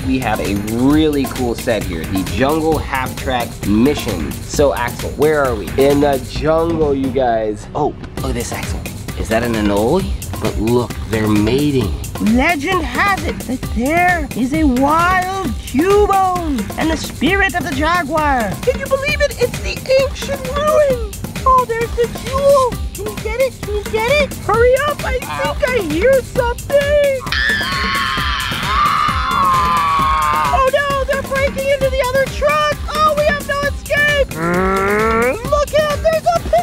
we have a really cool set here, the Jungle Halftrack Mission. So Axel, where are we? In the jungle, you guys. Oh, look at this, Axel. Is that an anole? But look, they're mating. Legend has it that there is a wild Cubone and the spirit of the Jaguar. Can you believe it? It's the ancient ruin. Oh, there's the jewel. Can you get it? Can you get it? Hurry up, I think I hear something. Oh no, they're breaking into the other truck. Oh, we have no escape. Look out, there's a pig.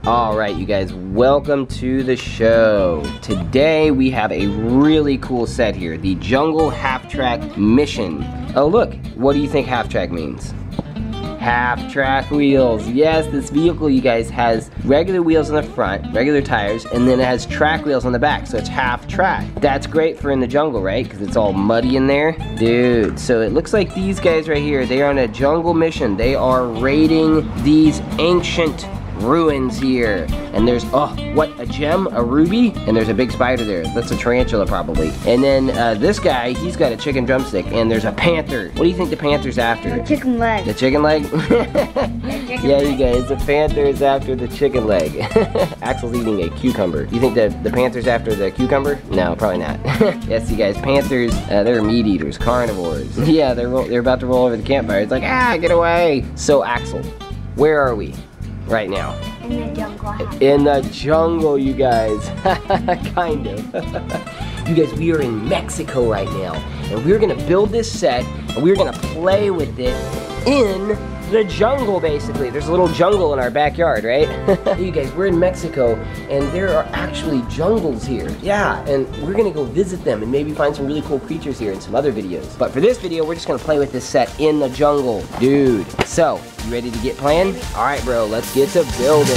All right, you guys, welcome to the show. Today we have a really cool set here, the Jungle Halftrack Mission. Oh look, what do you think half-track means? Half-track wheels. Yes, this vehicle, you guys, has regular wheels on the front, regular tires, and then it has track wheels on the back, so it's half-track. That's great for in the jungle, right? Because it's all muddy in there. Dude, so it looks like these guys right here, they are on a jungle mission. They are raiding these ancient ruins here. And there's, oh, what, a gem, a ruby, and there's a big spider there. That's a tarantula probably. And then this guy, he's got a chicken drumstick, and there's a panther. What do you think the panther's after? The chicken leg. The chicken leg? Yeah, you guys, the panther is after the chicken leg. Axel's eating a cucumber. You think the panther's after the cucumber? No, probably not. Yes, you guys, panthers, they're meat eaters, carnivores. Yeah, they're about to roll over the campfire. It's like, ah, get away. So Axel, where are we right now? In the jungle. In the jungle, you guys. Kind of. You guys, we are in Mexico right now, and we're gonna build this set, and we're gonna play with it in the jungle, basically. There's a little jungle in our backyard, right? You guys, we're in Mexico, and there are actually jungles here. Yeah, and we're gonna go visit them and maybe find some really cool creatures here in some other videos. But for this video, we're just gonna play with this set in the jungle. Dude, so, you ready to get playing? All right, bro, let's get to building.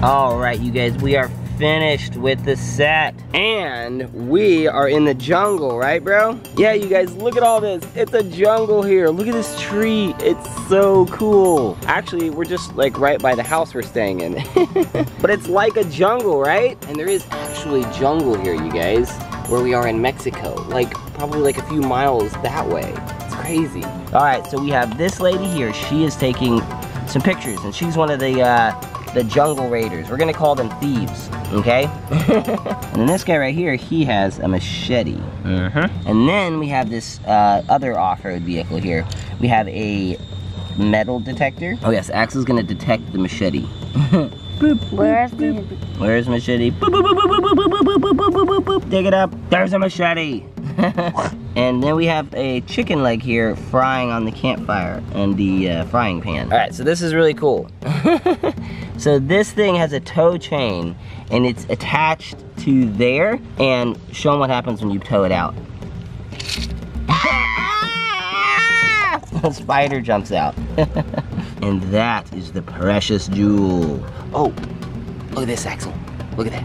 All right, you guys, we are finished with the set, and we are in the jungle, right, bro? Yeah, you guys, look at all this. It's a jungle here. Look at this tree. It's so cool. Actually, we're just like right by the house we're staying in. But it's like a jungle, right? And there is actually jungle here, you guys, where we are in Mexico. Like, probably like a few miles that way. It's crazy. All right, so we have this lady here. She is taking some pictures, and she's one of the jungle raiders. We're gonna call them thieves, okay? And then this guy right here, he has a machete. And then we have this other off-road vehicle here. We have a metal detector. Oh yes, Axel's gonna detect the machete. Where's machete? Boop, boop, boop, boop, boop, boop, boop, boop, boop, boop, boop. Dig it up. There's a machete. And then we have a chicken leg here frying on the campfire and the frying pan. All right, so this is really cool. So this thing has a tow chain, and it's attached to there, and show them what happens when you tow it out. The spider jumps out. And that is the precious jewel. Oh, look at this, Axel. Look at that.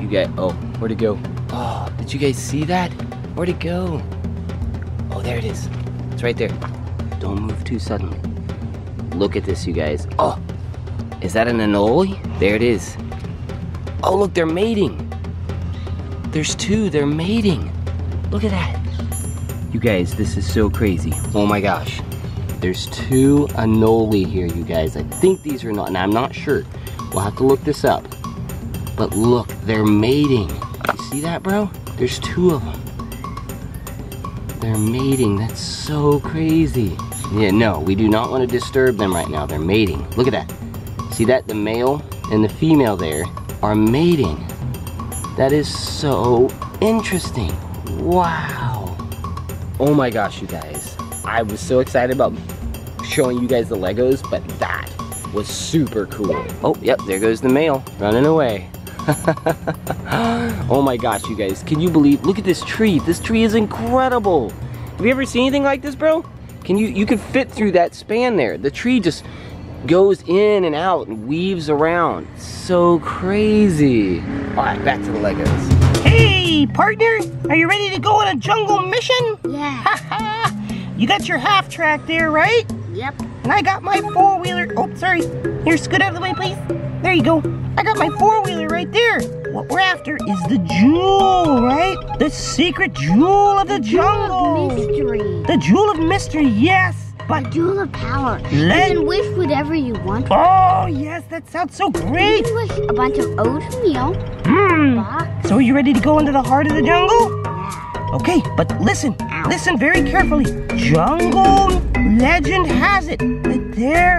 You guys, oh, where'd it go? Oh, did you guys see that? Where'd it go? Oh, there it is. It's right there. Don't move too suddenly. Look at this, you guys. Oh, is that an anole? There it is. Oh, look, they're mating. There's two, they're mating. Look at that. You guys, this is so crazy. Oh my gosh. There's two anole here, you guys. I think these are not, and I'm not sure. We'll have to look this up. But look, they're mating. You see that, bro? There's two of them. They're mating. That's so crazy. Yeah, no, we do not want to disturb them right now. They're mating. Look at that. See that? The male and the female there are mating. That is so interesting. Wow. Oh my gosh, you guys. I was so excited about showing you guys the Legos, but that was super cool. Oh, yep, there goes the male running away. Oh my gosh, you guys, can you believe, look at this tree. This tree is incredible. Have you ever seen anything like this, bro? You can fit through that span there. The tree just goes in and out and weaves around. So crazy. All right, back to the Legos. Hey, partner, are you ready to go on a jungle mission? Yeah. You got your half track there, right? Yep. And I got my four-wheeler. Oh, sorry. Here, scoot out of the way, please. There you go. I got my four-wheeler right there. What we're after is the jewel, right? The secret jewel of the jungle. Jewel of mystery. The jewel of mystery, yes. But Jewel of power. You can wish whatever you want. Oh, yes, that sounds so great. You can wish a bunch of oatmeal. Box. So are you ready to go into the heart of the jungle? Yeah. Okay, but listen very carefully. Jungle legend has it that there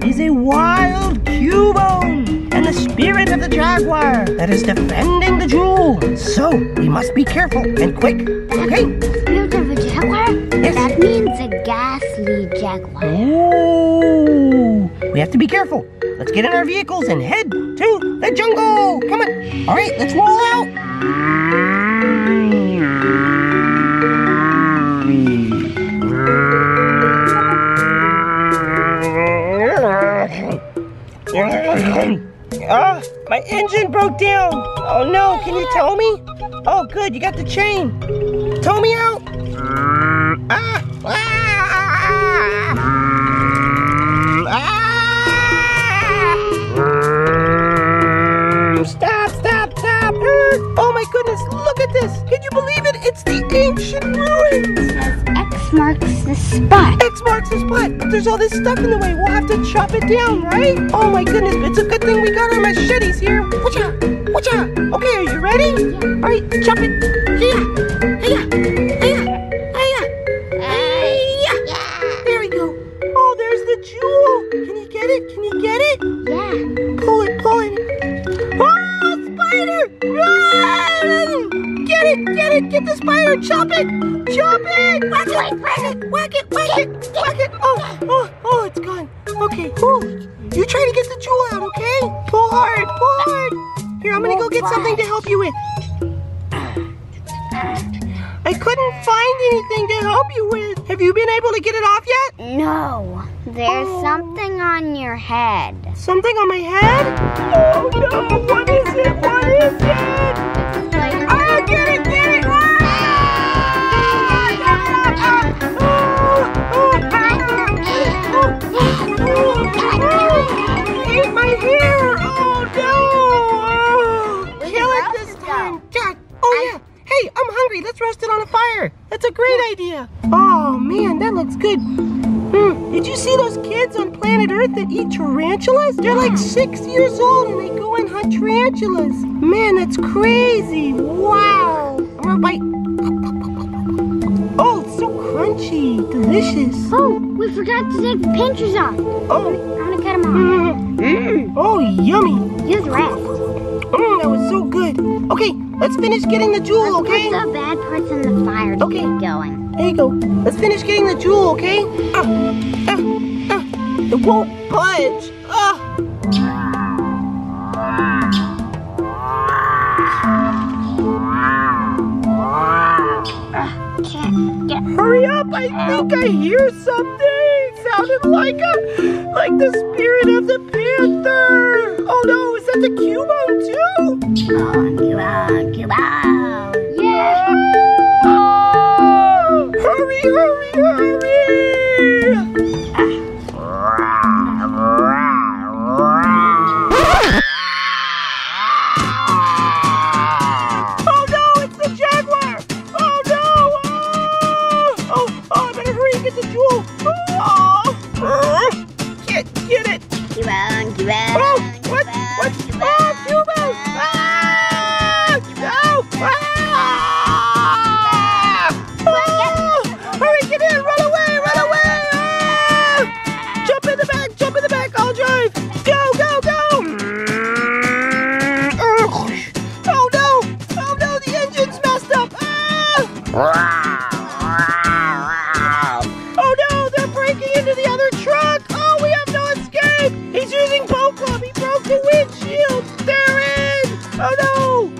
is a wild Cubone and the spirit of the Jaguar that is defending the jewel. So we must be careful and quick, okay? Spirit of a Jaguar? Yes. That means a ghastly Jaguar. Oh, we have to be careful. Let's get in our vehicles and head to the jungle. Come on. All right, let's roll out. My engine broke down. Oh no, can you tow me? Oh good, you got the chain. Tow me out. Stop. Oh my goodness, look at this. Can you believe it? It's the ancient ruins. X marks the spot. X marks the spot. But there's all this stuff in the way. We'll have to chop it down, right? Oh my goodness, it's a good thing we got our machetes here. Watch out. Okay, are you ready? Yeah. All right, chop it. Hiya. There we go. Oh, there's the jewel. Can you get it? Yeah. Pull it. Oh, spider! Run! Get the spider. Chop it. Whack it. Oh, it's gone. Okay, you try to get the jewel out, okay? Pull hard. Here, I'm gonna go get something to help you with. I couldn't find anything to help you with. Have you been able to get it off yet? No. There's something on your head. Something on my head? Oh no, what is it? Oh, get it! Ate my hair! Oh no! Kill it this time! God. Oh yeah! Hey, I'm hungry. Let's roast it on a fire. That's a great idea. Oh man, that looks good. Did you see those kids on planet Earth that eat tarantulas? They're like 6 years old and they go and hunt tarantulas. Man, that's crazy. Wow. I'm gonna bite. Oh, it's so crunchy. Delicious. Oh, we forgot to take the pinchers off. Oh. I'm gonna cut them off. Oh, yummy. Use rest. That was so good. Okay, let's finish getting the jewel, okay? Put the bad parts in the fire to get going. There you go. Let's finish getting the jewel, okay? It won't budge. Can't get. Hurry up! I think I hear something. Sounded like the spirit of the panther. Oh no, is that the Cubone too? Cubone. Yeah. Hurry! Oh no, it's the Jaguar! Oh no! Oh, I better hurry and get the jewel. Get it! Cubone. Oh, what? Oh, Cubone! Hurry, get in! Run away! Jump in the back! I'll drive! Go! Oh no! The engine's messed up! Oh no! They're breaking into the other truck! Oh, we have no escape! He's using boat club! He broke the windshield! They're in! Oh no!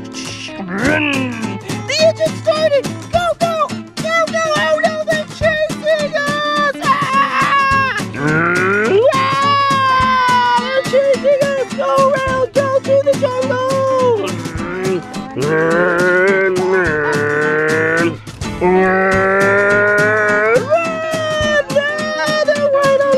The engine started! Go! Oh no! They're chasing us! They're chasing us! Go around! Go through the jungle! Run! They're right on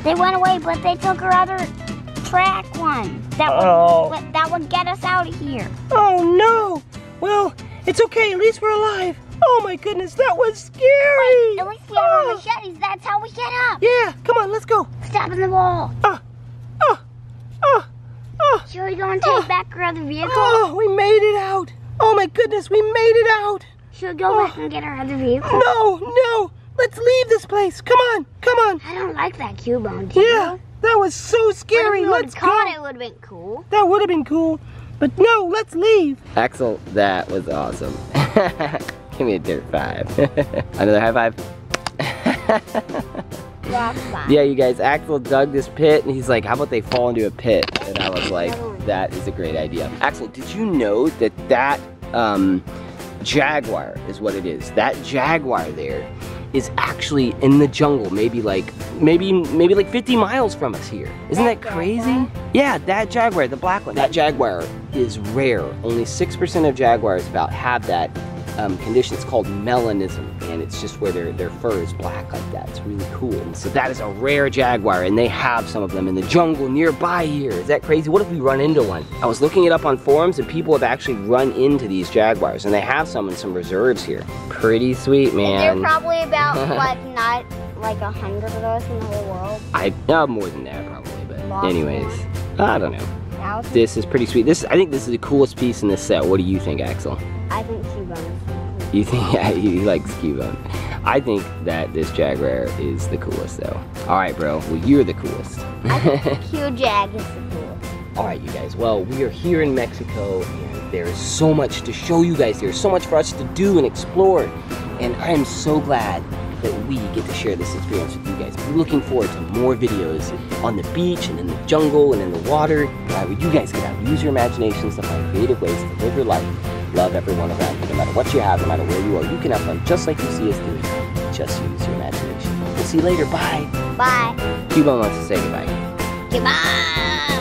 They went away, but they took our other track one. That would get us out of here. Oh no! Well, it's okay, at least we're alive. Oh my goodness, that was scary! Wait, at least we have our machetes, that's how we get up. Yeah, come on, let's go. Stop in the wall. Should we go and take back our other vehicle? Oh, we made it out. Oh my goodness, we made it out. Should we go back and get our other vehicle? No, let's leave this place. Come on. I don't like that Cubone, do you? Yeah, that was so scary. Let's go. It would have been cool. That would have been cool, but no, let's leave. Axel, that was awesome. Give me a dirt 5. Another high 5. Yeah, you guys, Axel dug this pit and he's like, how about they fall into a pit? And I was like, that is a great idea. Axel, did you know that Jaguar is what it is? That Jaguar there is actually in the jungle, maybe like 50 miles from us here. Isn't that crazy? Jaguar? Yeah, that Jaguar, the black one. That Jaguar is rare. Only 6% of Jaguars have that condition. It's called melanism, and it's just where their fur is black like that. It's really cool. So that is a rare Jaguar, and they have some of them in the jungle nearby here. Is that crazy? What if we run into one? I was looking it up on forums, and people have actually run into these Jaguars, and they have some in some reserves here. Pretty sweet, man. They're probably about not like 100 of those in the whole world. More than that probably, but anyways, I don't know. This is pretty sweet. I think this is the coolest piece in this set. What do you think, Axel? I think Cubone. You think, yeah, he likes Cubone. I think that this Jaguar is the coolest though. All right, bro, well, you're the coolest. I think Q-Jag is the coolest. All right, you guys, well, we are here in Mexico, and there is so much to show you guys. There's so much for us to do and explore, and I am so glad that we get to share this experience with you guys. We're looking forward to more videos on the beach and in the jungle and in the water. Where you guys get out, use your imaginations to find creative ways to live your life. Love everyone around you, no matter what you have, no matter where you are. You can have fun just like you see us doing. Just use your imagination. We'll see you later. Bye. Bye. Cubone wants to say goodbye. Goodbye.